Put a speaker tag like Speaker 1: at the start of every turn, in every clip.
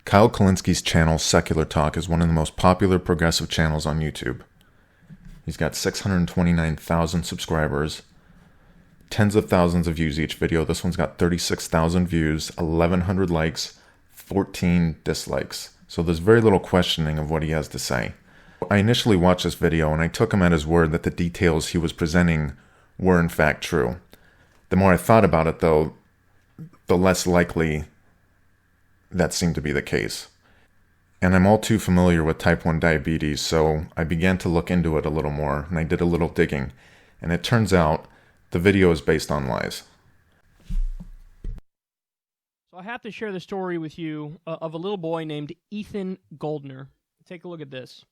Speaker 1: Kyle Kulinski's channel, Secular Talk, is one of the most popular progressive channels on YouTube. He's got 629,000 subscribers, tens of thousands of views each video. This one's got 36,000 views, 1,100 likes, 14 dislikes. So there's very little questioning of what he has to say. I initially watched this video and I took him at his word that the details he was presenting were in fact true. The more I thought about it, though, the less likely that seemed to be the case. And I'm all too familiar with type 1 diabetes, so I began to look into it a little more, and I did a little digging. And it turns out the video is based on lies.
Speaker 2: So I have to share the story with you of a little boy named Ethan Goldner. Take a look at this.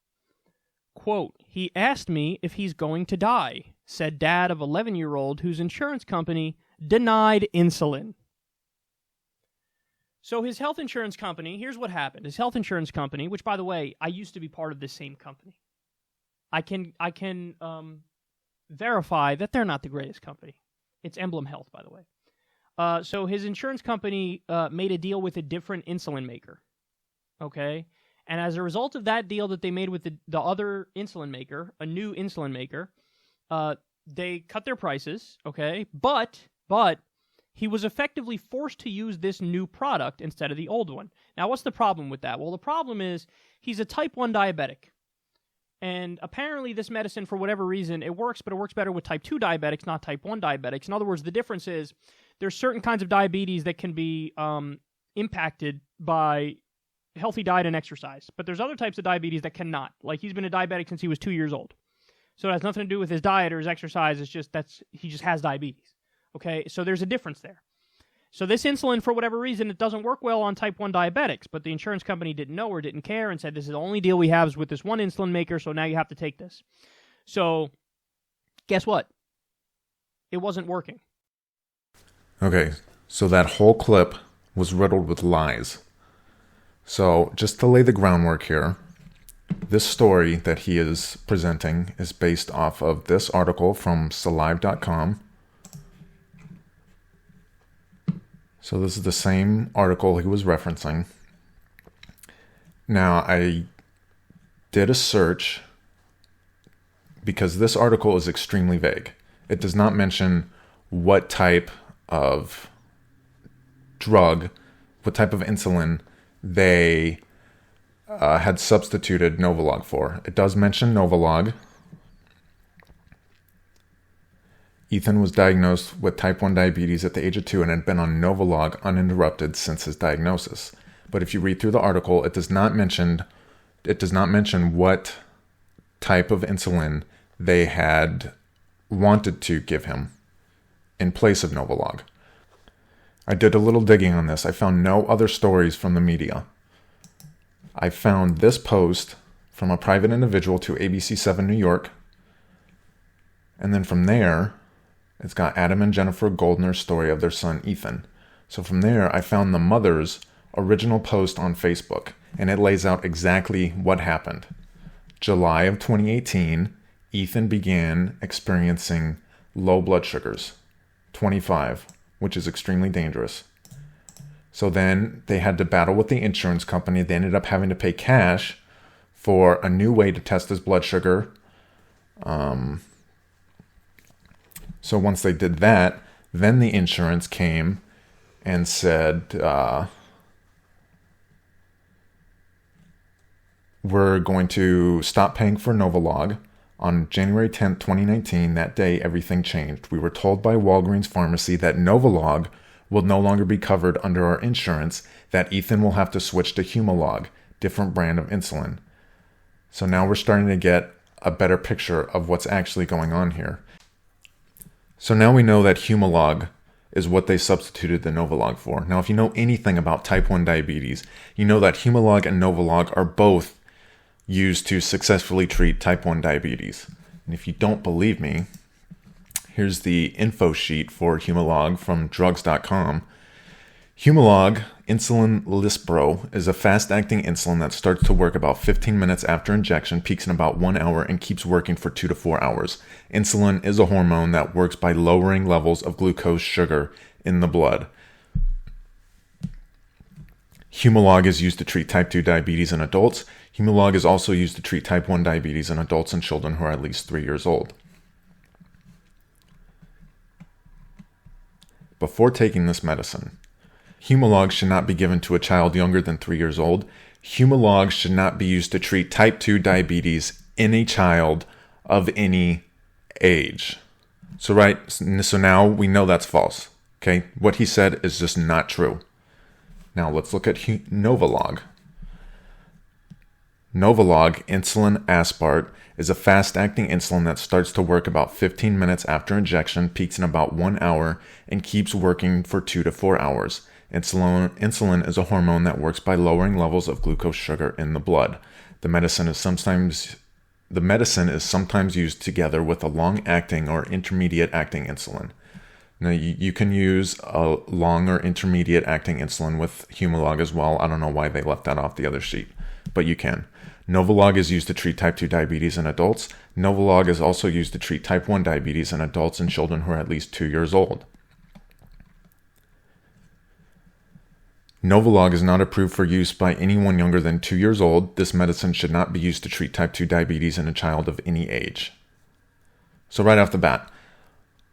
Speaker 2: Quote, "He asked me if he's going to die," said dad of 11-year-old whose insurance company denied insulin. So his health insurance company, here's what happened. His health insurance company, which, by the way, I used to be part of this same company. I can verify that they're not the greatest company. It's Emblem Health, by the way. So his insurance company made a deal with a different insulin maker, okay? And as a result of that deal that they made with the other insulin maker, a new insulin maker, they cut their prices, okay? But he was effectively forced to use this new product instead of the old one. Now, what's the problem with that? Well, the problem is he's a type 1 diabetic. And apparently this medicine, for whatever reason, it works, but it works better with type 2 diabetics, not type 1 diabetics. In other words, the difference is there's certain kinds of diabetes that can be impacted by healthy diet and exercise. But there's other types of diabetes that cannot. Like, he's been a diabetic since he was 2 years old. So it has nothing to do with his diet or his exercise. It's just he just has diabetes. Okay, so there's a difference there. So this insulin, for whatever reason, it doesn't work well on type 1 diabetics, but the insurance company didn't know or didn't care and said, this is the only deal we have is with this one insulin maker, so now you have to take this. So guess what? It wasn't working.
Speaker 1: Okay, so that whole clip was riddled with lies. So just to lay the groundwork here, this story that he is presenting is based off of this article from Salive.com. So this is the same article he was referencing. Now, I did a search because this article is extremely vague. It does not mention what type of drug, what type of insulin they had substituted Novolog for. It does mention Novolog. Ethan was diagnosed with type 1 diabetes at the age of 2 and had been on Novolog uninterrupted since his diagnosis. But if you read through the article, it does not mention what type of insulin they had wanted to give him in place of Novolog. I did a little digging on this. I found no other stories from the media. I found this post from a private individual to ABC7 New York. And then from there, it's got Adam and Jennifer Goldner's story of their son, Ethan. So from there, I found the mother's original post on Facebook, and it lays out exactly what happened. July of 2018, Ethan began experiencing low blood sugars, 25, which is extremely dangerous. So then they had to battle with the insurance company. They ended up having to pay cash for a new way to test his blood sugar. So once they did that, then the insurance came and said, we're going to stop paying for Novolog. On January 10th, 2019, that day, everything changed. We were told by Walgreens Pharmacy that Novolog will no longer be covered under our insurance, that Ethan will have to switch to Humalog, different brand of insulin. So now we're starting to get a better picture of what's actually going on here. So now we know that Humalog is what they substituted the Novolog for. Now, if you know anything about type 1 diabetes, you know that Humalog and Novolog are both used to successfully treat type 1 diabetes. And if you don't believe me, here's the info sheet for Humalog from drugs.com. Humalog Insulin Lispro is a fast-acting insulin that starts to work about 15 minutes after injection, peaks in about 1 hour, and keeps working for 2 to 4 hours. Insulin is a hormone that works by lowering levels of glucose sugar in the blood. Humalog is used to treat type 2 diabetes in adults. Humalog is also used to treat type 1 diabetes in adults and children who are at least 3 years old. Before taking this medicine, Humalog should not be given to a child younger than 3 years old. Humalog should not be used to treat type 2 diabetes in a child of any age. So now we know that's false. Okay, what he said is just not true. Now let's look at Novolog. Novolog insulin aspart is a fast-acting insulin that starts to work about 15 minutes after injection, peaks in about 1 hour, and keeps working for 2 to 4 hours. Insulin is a hormone that works by lowering levels of glucose sugar in the blood. The medicine is sometimes used together with a long-acting or intermediate-acting insulin. Now, you can use a long or intermediate-acting insulin with Humalog as well. I don't know why they left that off the other sheet, but you can. Novolog is used to treat type 2 diabetes in adults. Novolog is also used to treat type 1 diabetes in adults and children who are at least 2 years old. Novolog is not approved for use by anyone younger than 2 years old. This medicine should not be used to treat type 2 diabetes in a child of any age. So right off the bat,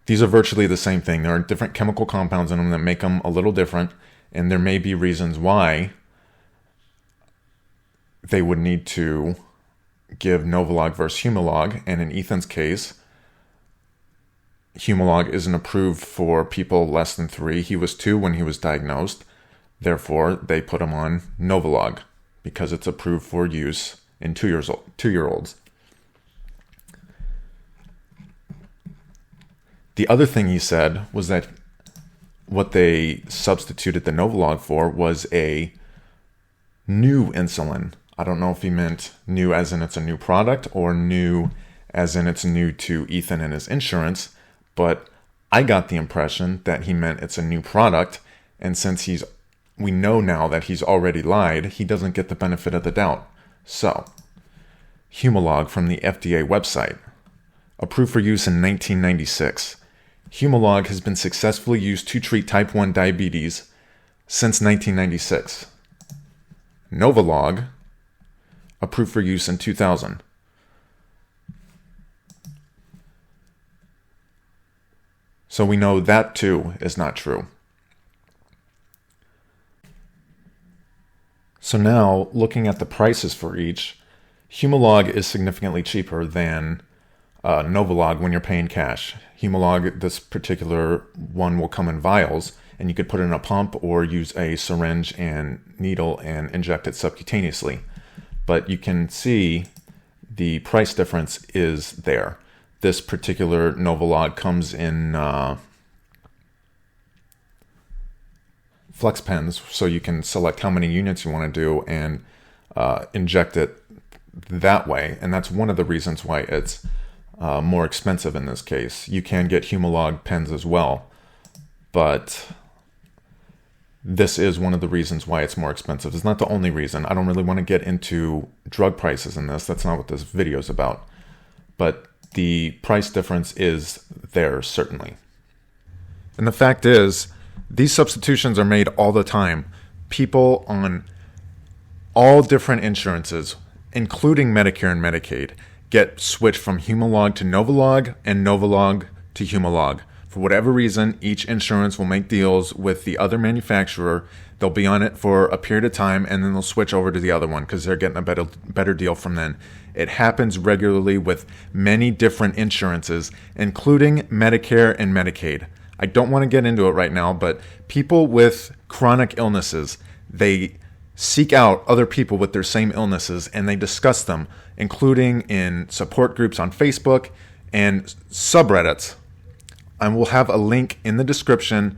Speaker 1: these are virtually the same thing. There are different chemical compounds in them that make them a little different, and there may be reasons why they would need to give Novolog versus Humalog, and in Ethan's case, Humalog isn't approved for people less than 3. He was 2 when he was diagnosed. Therefore, they put him on Novolog because it's approved for use in 2-year-olds. The other thing he said was that what they substituted the Novolog for was a new insulin. I don't know if he meant new as in it's a new product or new as in it's new to Ethan and his insurance, but I got the impression that he meant it's a new product, and since we know now that he's already lied, he doesn't get the benefit of the doubt. So, Humalog from the FDA website, approved for use in 1996. Humalog has been successfully used to treat type 1 diabetes since 1996. Novolog, approved for use in 2000. So we know that too is not true. So now, looking at the prices for each, Humalog is significantly cheaper than Novolog when you're paying cash. Humalog, this particular one, will come in vials, and you could put it in a pump or use a syringe and needle and inject it subcutaneously. But you can see the price difference is there. This particular Novolog comes in flex pens, so you can select how many units you want to do and inject it that way. And that's one of the reasons why it's more expensive in this case. You can get Humalog pens as well, but this is one of the reasons why it's more expensive. It's not the only reason. I don't really want to get into drug prices in this. That's not what this video is about. But the price difference is there, certainly. And the fact is, these substitutions are made all the time. People on all different insurances, including Medicare and Medicaid, get switched from Humalog to Novolog and Novolog to Humalog. For whatever reason, each insurance will make deals with the other manufacturer. They'll be on it for a period of time, and then they'll switch over to the other one because they're getting a better deal from them. It happens regularly with many different insurances, including Medicare and Medicaid. I don't want to get into it right now, but people with chronic illnesses, they seek out other people with their same illnesses, and they discuss them, including in support groups on Facebook and subreddits. I will have a link in the description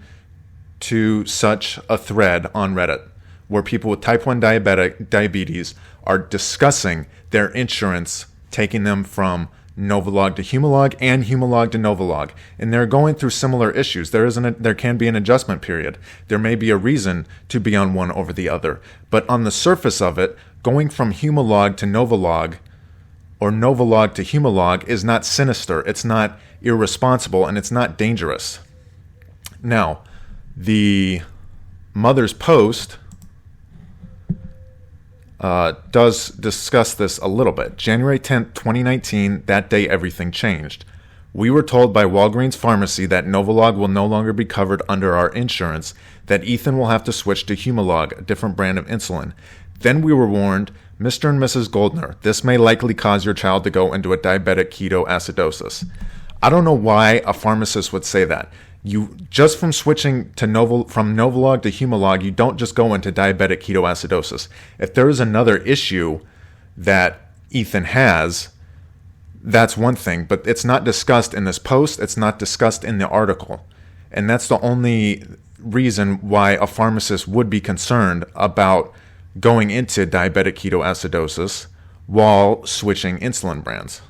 Speaker 1: to such a thread on Reddit where people with type 1 diabetes are discussing their insurance, taking them from Novolog to Humalog and Humalog to Novolog. And they're going through similar issues. There can be an adjustment period. There may be a reason to be on one over the other. But on the surface of it, going from Humalog to Novolog or Novolog to Humalog is not sinister. It's not irresponsible, and it's not dangerous. Now, the mother's post does discuss this a little bit. January 10th, 2019, that day everything changed. We were told by Walgreens Pharmacy that Novolog will no longer be covered under our insurance, that Ethan will have to switch to Humalog, a different brand of insulin. Then we were warned, Mr. and Mrs. Goldner, this may likely cause your child to go into a diabetic ketoacidosis. I don't know why a pharmacist would say that. You just from switching to from Novolog to Humalog, you don't just go into diabetic ketoacidosis. If there is another issue that Ethan has, that's one thing, but it's not discussed in this post. It's not discussed in the article. And that's the only reason why a pharmacist would be concerned about going into diabetic ketoacidosis while switching insulin brands.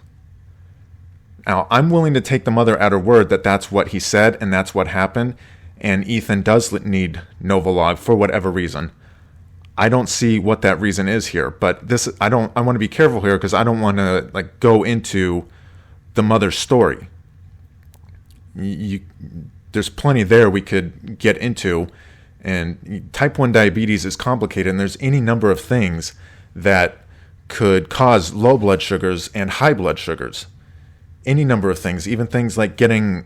Speaker 1: Now, I'm willing to take the mother at her word that that's what he said and that's what happened, and Ethan does need Novolog for whatever reason. I don't see what that reason is here, but I want to be careful here because I don't want to go into the mother's story. There's plenty there we could get into, and type 1 diabetes is complicated, and there's any number of things that could cause low blood sugars and high blood sugars. Any number of things, even things like getting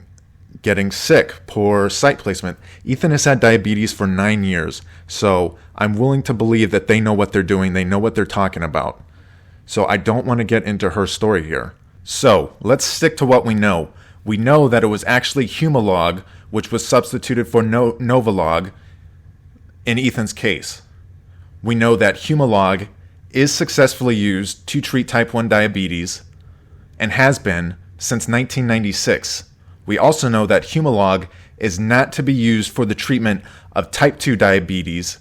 Speaker 1: sick, poor site placement. Ethan has had diabetes for 9 years, so I'm willing to believe that they know what they're doing, they know what they're talking about. So I don't want to get into her story here. So let's stick to what we know. We know that it was actually Humalog, which was substituted for Novolog in Ethan's case. We know that Humalog is successfully used to treat type 1 diabetes and has been since 1996. We also know that Humalog is not to be used for the treatment of type 2 diabetes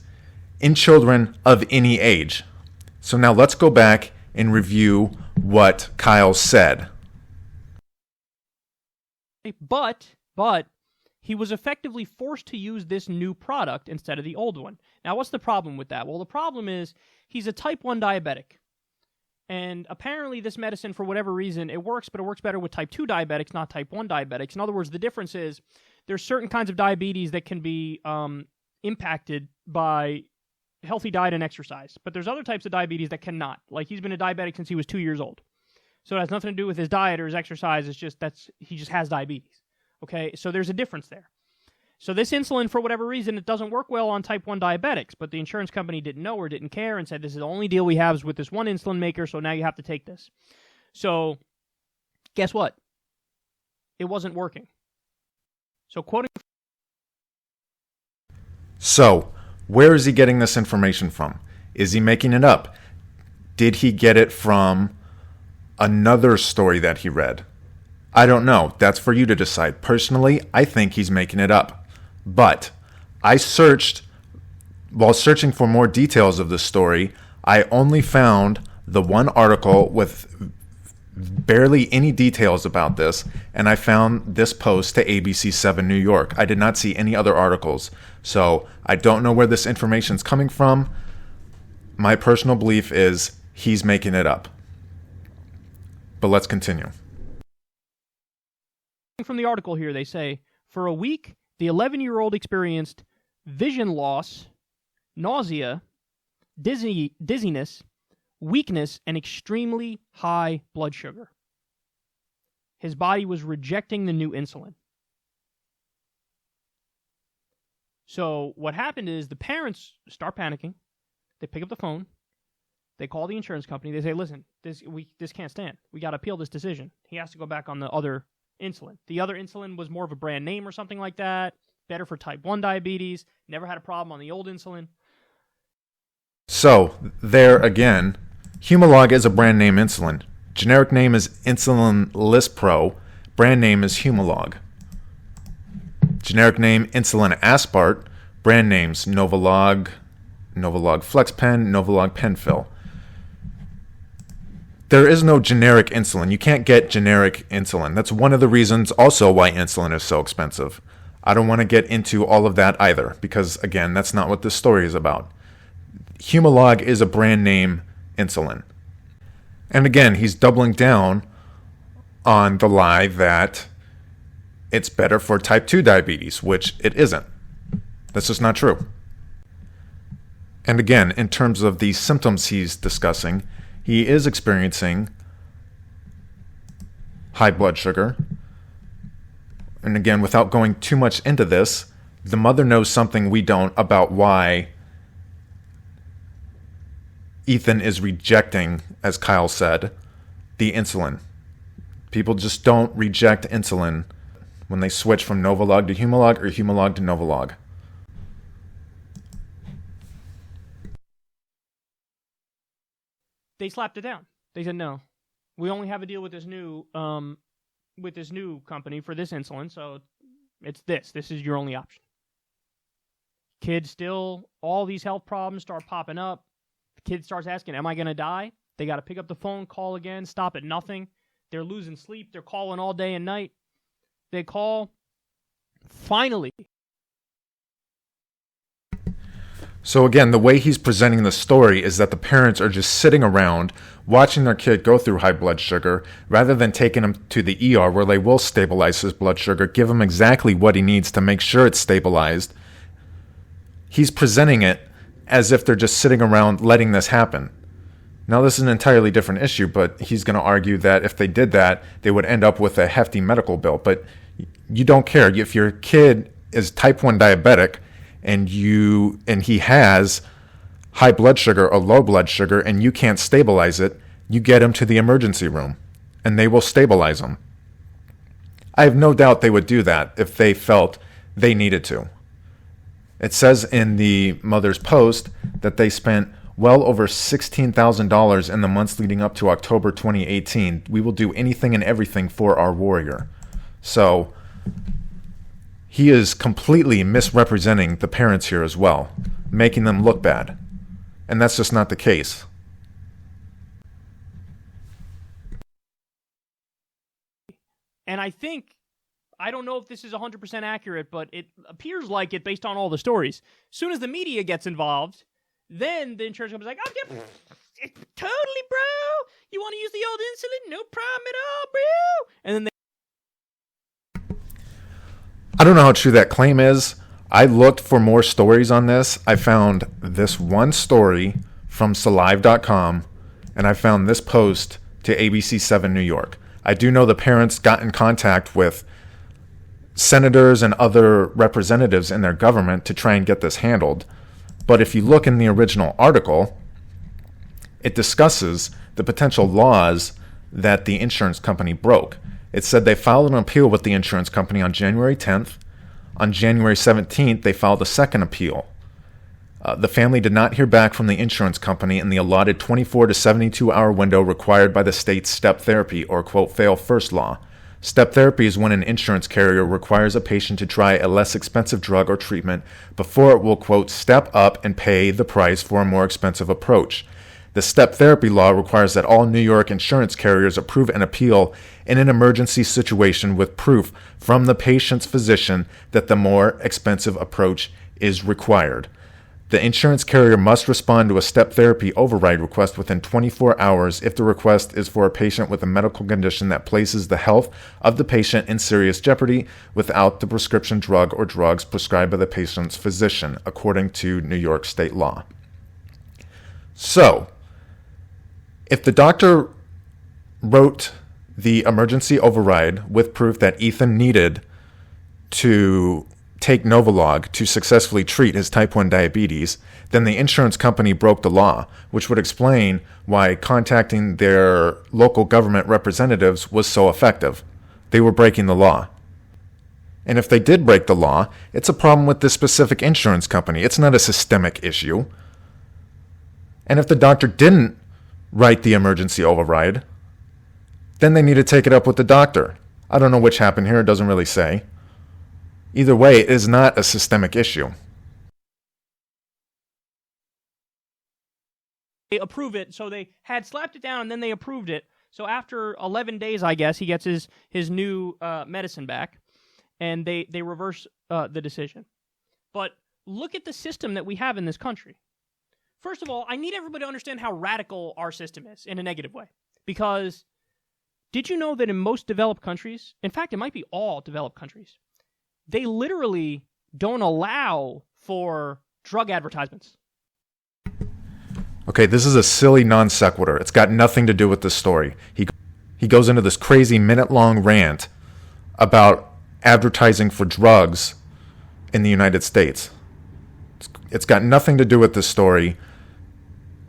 Speaker 1: in children of any age. So now let's go back and review what Kyle said.
Speaker 2: But he was effectively forced to use this new product instead of the old one. Now, what's the problem with that? Well, the problem is he's a type 1 diabetic. And apparently this medicine, for whatever reason, it works, but it works better with type 2 diabetics, not type 1 diabetics. In other words, the difference is there's certain kinds of diabetes that can be impacted by healthy diet and exercise. But there's other types of diabetes that cannot. Like he's been a diabetic since he was 2 years old. So it has nothing to do with his diet or his exercise. It's just he just has diabetes. Okay, so there's a difference there. So this insulin, for whatever reason, it doesn't work well on type 1 diabetics, but the insurance company didn't know or didn't care and said, this is the only deal we have is with this one insulin maker, so now you have to take this. So guess what? It wasn't working. So quoting...
Speaker 1: So, where is he getting this information from? Is he making it up? Did he get it from another story that he read? I don't know. That's for you to decide. Personally, I think he's making it up. But I searched, while searching for more details of the story, I only found the one article with barely any details about this, and I found this post to ABC7 New York. I did not see any other articles, so I don't know where this information is coming from. My personal belief is he's making it up. But let's continue.
Speaker 2: From the article here, they say, for a week, the 11-year-old experienced vision loss, nausea, dizziness, weakness, and extremely high blood sugar. His body was rejecting the new insulin. So what happened is the parents start panicking. They pick up the phone. They call the insurance company. They say, listen, this can't stand. We got to appeal this decision. He has to go back on the other insulin. The other insulin was more of a brand name or something like that. Better for type 1 diabetes. Never had a problem on the old insulin.
Speaker 1: So, there again, Humalog is a brand name insulin. Generic name is Insulin Lispro. Brand name is Humalog. Generic name Insulin Aspart. Brand names Novolog, Novolog FlexPen, Novolog PenFill. There is no generic insulin. You can't get generic insulin. That's one of the reasons also why insulin is so expensive. I don't want to get into all of that either because, again, that's not what this story is about. Humalog is a brand name insulin. And again, he's doubling down on the lie that it's better for type 2 diabetes, which it isn't. That's just not true. And again, in terms of the symptoms he's discussing, he is experiencing high blood sugar. And again, without going too much into this, the mother knows something we don't about why Ethan is rejecting, as Kyle said, the insulin. People just don't reject insulin when they switch from Novolog to Humalog or Humalog to Novolog.
Speaker 2: They slapped it down. They said, no, we only have a deal with this new company for this insulin, so it's this. This is your only option. Kids still, all these health problems start popping up. The kid starts asking, am I going to die? They got to pick up the phone, call again, stop at nothing. They're losing sleep. They're calling all day and night. They call. Finally.
Speaker 1: So again, the way he's presenting the story is that the parents are just sitting around watching their kid go through high blood sugar rather than taking him to the ER where they will stabilize his blood sugar, give him exactly what he needs to make sure it's stabilized. He's presenting it as if they're just sitting around letting this happen. Now, this is an entirely different issue, but he's going to argue that if they did that, they would end up with a hefty medical bill. But you don't care. If your kid is type 1 diabetic and he has high blood sugar or low blood sugar and you can't stabilize it, you get him to the emergency room and they will stabilize him. I have no doubt they would do that if they felt they needed to. It says in the mother's post that they spent well over $16,000 in the months leading up to October 2018. We will do anything and everything for our warrior. So he is completely misrepresenting the parents here as well, making them look bad. And that's just not the case.
Speaker 2: And I don't know if this is 100% accurate, but it appears like it based on all the stories. As soon as the media gets involved, then the insurance company's like, oh, yeah, totally, bro. You want to use the old insulin? No problem at all, bro. And then
Speaker 1: I don't know how true that claim is. I looked for more stories on this. I found this one story from Salive.com, and I found this post to ABC7 New York. I do know the parents got in contact with senators and other representatives in their government to try and get this handled. But if you look in the original article, it discusses the potential laws that the insurance company broke. It said they filed an appeal with the insurance company on January 10th. On January 17th, they filed a second appeal. The family did not hear back from the insurance company in the allotted 24 to 72 hour window required by the state's step therapy or, quote, fail first law. Step therapy is when an insurance carrier requires a patient to try a less expensive drug or treatment before it will, quote, step up and pay the price for a more expensive approach. The step therapy law requires that all New York insurance carriers approve an appeal in an emergency situation with proof from the patient's physician that the more expensive approach is required. The insurance carrier must respond to a step therapy override request within 24 hours if the request is for a patient with a medical condition that places the health of the patient in serious jeopardy without the prescription drug or drugs prescribed by the patient's physician, according to New York state law. So, if the doctor wrote the emergency override with proof that Ethan needed to take Novolog to successfully treat his type 1 diabetes, then the insurance company broke the law, which would explain why contacting their local government representatives was so effective. They were breaking the law. And if they did break the law, it's a problem with this specific insurance company. It's not a systemic issue. And if the doctor didn't write the emergency override, then they need to take it up with the doctor. I don't know which happened here. It doesn't really say. Either way, it is not a systemic issue.
Speaker 2: they approve it. So they had slapped it down and then they approved it. So after 11 days, I guess, he gets his new medicine back, and they reverse the decision. But look at the system that we have in this country. First of all, I need everybody to understand how radical our system is in a negative way. Because did you know that in most developed countries, in fact, it might be all developed countries, they literally don't allow for drug advertisements.
Speaker 1: Okay, this is a silly non sequitur. It's got nothing to do with this story. He goes into this crazy minute-long rant about advertising for drugs in the United States. It's got nothing to do with this story,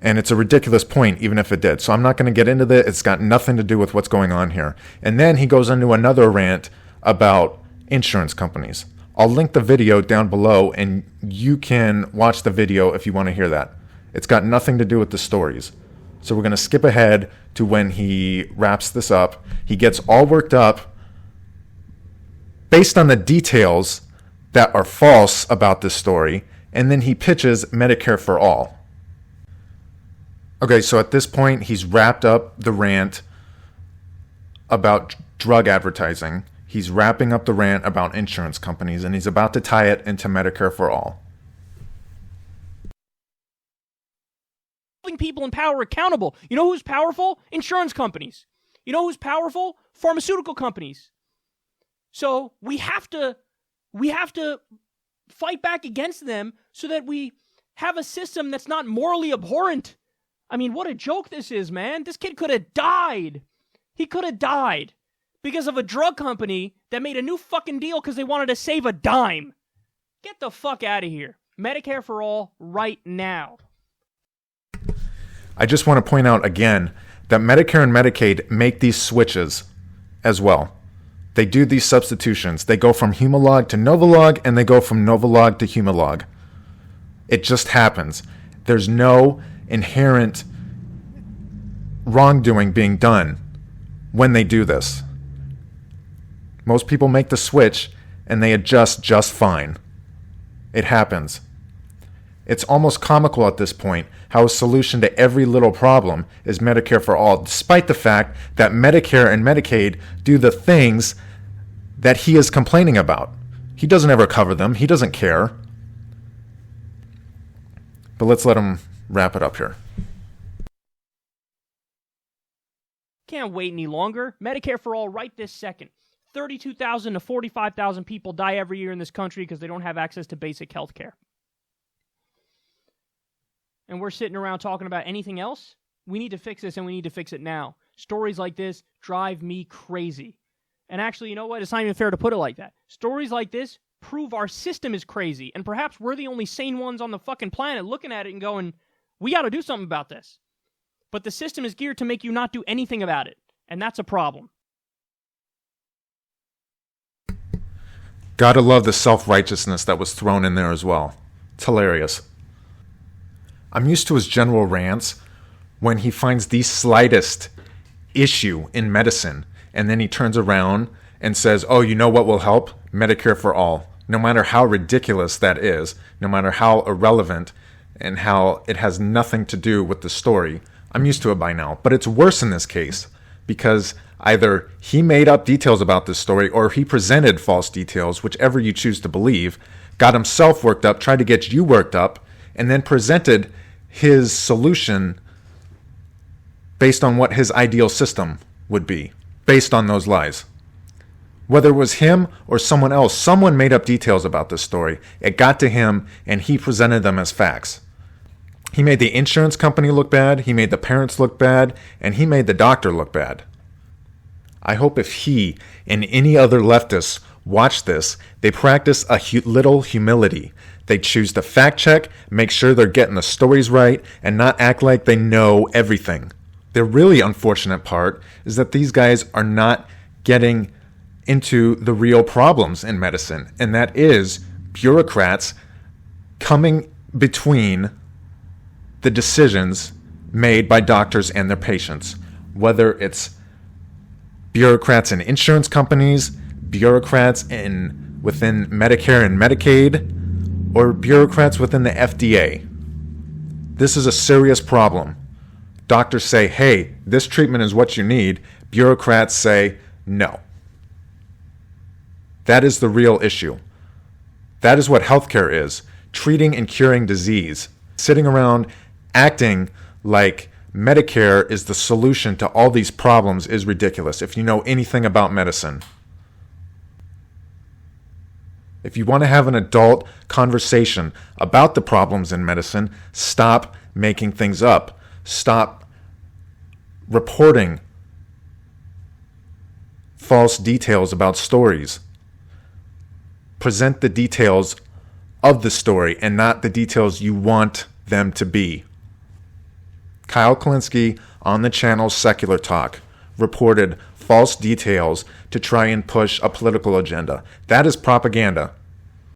Speaker 1: and it's a ridiculous point, even if it did. So I'm not going to get into that. It's got nothing to do with what's going on here. And then he goes into another rant about insurance companies. I'll link the video down below, and you can watch the video if you want to hear that. It's got nothing to do with the stories. So we're going to skip ahead to when he wraps this up. He gets all worked up based on the details that are false about this story, and then he pitches Medicare for All. Okay, so at this point, he's wrapped up the rant about drug advertising. He's wrapping up the rant about insurance companies, and he's about to tie it into Medicare for All.
Speaker 2: People in power accountable. You know who's powerful? Insurance companies. You know who's powerful? Pharmaceutical companies. So we have to fight back against them so that we have a system that's not morally abhorrent. I mean, what a joke this is, man. This kid could have died. He could have died because of a drug company that made a new fucking deal because they wanted to save a dime. Get the fuck out of here. Medicare for All right now.
Speaker 1: I just want to point out again that Medicare and Medicaid make these switches as well. They do these substitutions. They go from Humalog to Novolog, and they go from Novolog to Humalog. It just happens. There's no inherent wrongdoing being done when they do this. Most people make the switch, and they adjust just fine. It happens. It's almost comical at this point how a solution to every little problem is Medicare for All, despite the fact that Medicare and Medicaid do the things that he is complaining about. He doesn't ever cover them. He doesn't care. But let's let him wrap it up here.
Speaker 2: Can't wait any longer. Medicare for All right this second. 32,000 to 45,000 people die every year in this country because they don't have access to basic health care. And we're sitting around talking about anything else? We need to fix this, and we need to fix it now. Stories like this drive me crazy. And actually, you know what? It's not even fair to put it like that. Stories like this prove our system is crazy, and perhaps we're the only sane ones on the fucking planet looking at it and going, we got to do something about this. But the system is geared to make you not do anything about it, and that's a problem.
Speaker 1: Gotta love the self-righteousness that was thrown in there as well. It's hilarious. I'm used to his general rants when he finds the slightest issue in medicine, and then he turns around and says, oh, you know what will help? Medicare for All. No matter how ridiculous that is, no matter how irrelevant and how it has nothing to do with the story, I'm used to it by now. But it's worse in this case because either he made up details about this story or he presented false details, whichever you choose to believe, got himself worked up, tried to get you worked up, and then presented his solution based on what his ideal system would be, based on those lies. Whether it was him or someone else, someone made up details about this story. It got to him, and he presented them as facts. He made the insurance company look bad, he made the parents look bad, and he made the doctor look bad. I hope if he and any other leftists watch this, they practice a little humility. They choose to fact check, make sure they're getting the stories right, and not act like they know everything. The really unfortunate part is that these guys are not getting into the real problems in medicine, and that is bureaucrats coming between the decisions made by doctors and their patients, whether it's bureaucrats in insurance companies, bureaucrats within Medicare and Medicaid, or bureaucrats within the FDA. This is a serious problem. Doctors say, hey, this treatment is what you need. Bureaucrats say, no. That is the real issue. That is what healthcare is, treating and curing disease. Sitting around acting like Medicare is the solution to all these problems is ridiculous if you know anything about medicine. If you want to have an adult conversation about the problems in medicine, stop making things up. Stop reporting false details about stories. Present the details of the story and not the details you want them to be. Kyle Kulinski on the channel Secular Talk reported false details to try and push a political agenda. That is propaganda.